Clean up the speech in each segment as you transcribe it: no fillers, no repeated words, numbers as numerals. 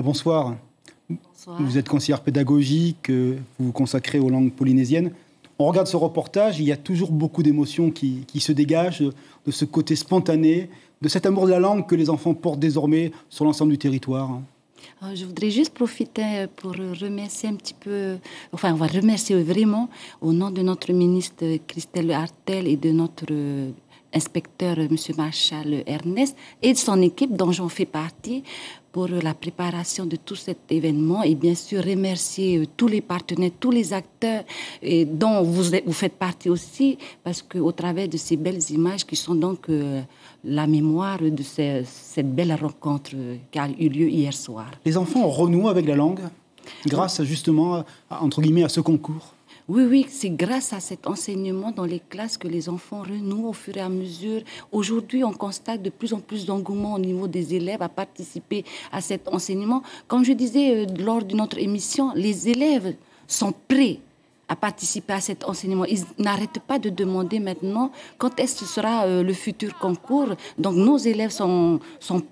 Bonsoir. Bonsoir. Vous êtes conseillère pédagogique, vous vous consacrez aux langues polynésiennes. On regarde ce reportage, il y a toujours beaucoup d'émotions qui se dégagent, de ce côté spontané, de cet amour de la langue que les enfants portent désormais sur l'ensemble du territoire. Je voudrais juste profiter pour remercier un petit peu, enfin on va remercier vraiment au nom de notre ministre Christelle Hartel et de notre inspecteur M. Marshall Ernest et de son équipe dont j'en fais partie pour la préparation de tout cet événement et bien sûr remercier tous les partenaires, tous les acteurs et dont vous faites partie aussi parce qu'au travers de ces belles images qui sont donc la mémoire de cette belle rencontre qui a eu lieu hier soir. Les enfants renouent avec la langue grâce justement, entre guillemets, à ce concours. Oui, c'est grâce à cet enseignement dans les classes que les enfants renouent au fur et à mesure. Aujourd'hui, on constate de plus en plus d'engouement au niveau des élèves à participer à cet enseignement. Comme je disais lors de notre émission, les élèves sont prêts à participer à cet enseignement. Ils n'arrêtent pas de demander maintenant quand est-ce que ce sera le futur concours. Donc nos élèves sont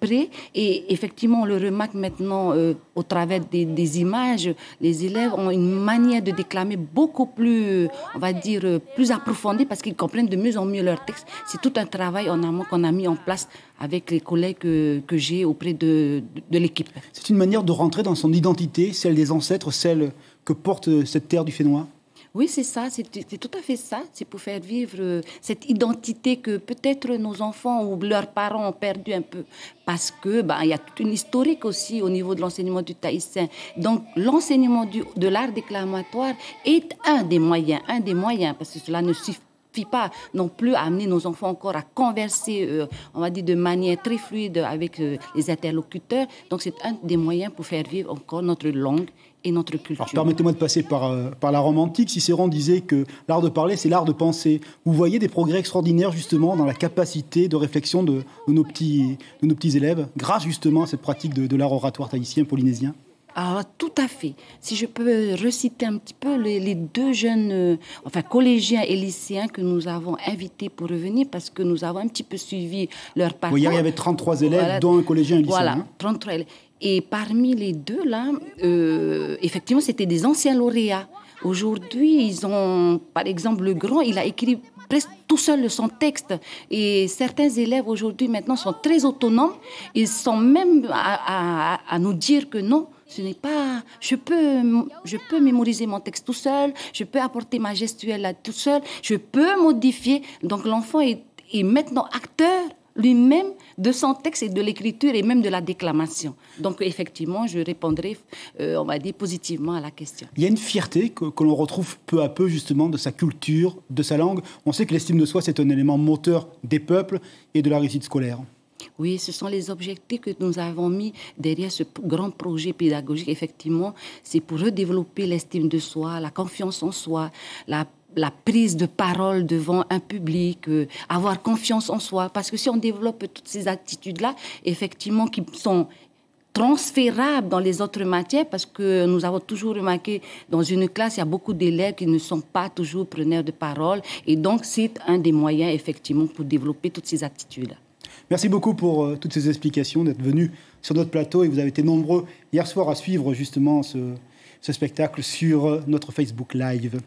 prêts et effectivement on le remarque maintenant au travers des images. Les élèves ont une manière de déclamer beaucoup plus, on va dire, plus approfondie parce qu'ils comprennent de mieux en mieux leur texte. C'est tout un travail en amont qu'on a mis en place avec les collègues que j'ai auprès de l'équipe. C'est une manière de rentrer dans son identité, celle des ancêtres, celle que porte cette terre du Fénois. Oui, c'est ça, c'est tout à fait ça. C'est pour faire vivre cette identité que peut-être nos enfants ou leurs parents ont perdu un peu. Parce que il y a toute une historique aussi au niveau de l'enseignement du tahitien. Donc, l'enseignement de l'art déclamatoire est un des moyens, parce que cela ne suffit pas non plus à amener nos enfants encore à converser, on va dire, de manière très fluide avec les interlocuteurs. Donc, c'est un des moyens pour faire vivre encore notre langue et notre culture. Alors, permettez-moi de passer par la Rome antique. Cicéron disait que l'art de parler, c'est l'art de penser. Vous voyez des progrès extraordinaires, justement, dans la capacité de réflexion de nos petits élèves, grâce, justement, à cette pratique de l'art oratoire tahitien, polynésien. Alors, tout à fait. Si je peux reciter un petit peu les deux jeunes, collégiens et lycéens que nous avons invités pour revenir parce que nous avons un petit peu suivi leur parcours. Oui, hier, il y avait 33 élèves, voilà, dont un collégien et un lycéen. Voilà, 33 élèves. Et parmi les deux, là, effectivement, c'était des anciens lauréats. Aujourd'hui, ils ont, par exemple, le grand, il a écrit presque tout seul son texte. Et certains élèves, aujourd'hui, maintenant, sont très autonomes. Ils sont même à nous dire que non, ce n'est pas... Je peux mémoriser mon texte tout seul, je peux apporter ma gestuelle là tout seul, je peux modifier. Donc, l'enfant est maintenant acteur lui-même de son texte et de l'écriture et même de la déclamation. Donc, effectivement, je répondrai, on va dire, positivement à la question. Il y a une fierté que l'on retrouve peu à peu, justement, de sa culture, de sa langue. On sait que l'estime de soi, c'est un élément moteur des peuples et de la réussite scolaire. Oui, ce sont les objectifs que nous avons mis derrière ce grand projet pédagogique. Effectivement, c'est pour redévelopper l'estime de soi, la confiance en soi, la prise de parole devant un public, avoir confiance en soi. Parce que si on développe toutes ces attitudes-là, effectivement, qui sont transférables dans les autres matières, parce que nous avons toujours remarqué, dans une classe, il y a beaucoup d'élèves qui ne sont pas toujours preneurs de parole. Et donc, c'est un des moyens, effectivement, pour développer toutes ces attitudes-là. Merci beaucoup pour toutes ces explications, d'être venu sur notre plateau. Et vous avez été nombreux hier soir à suivre justement ce spectacle sur notre Facebook Live.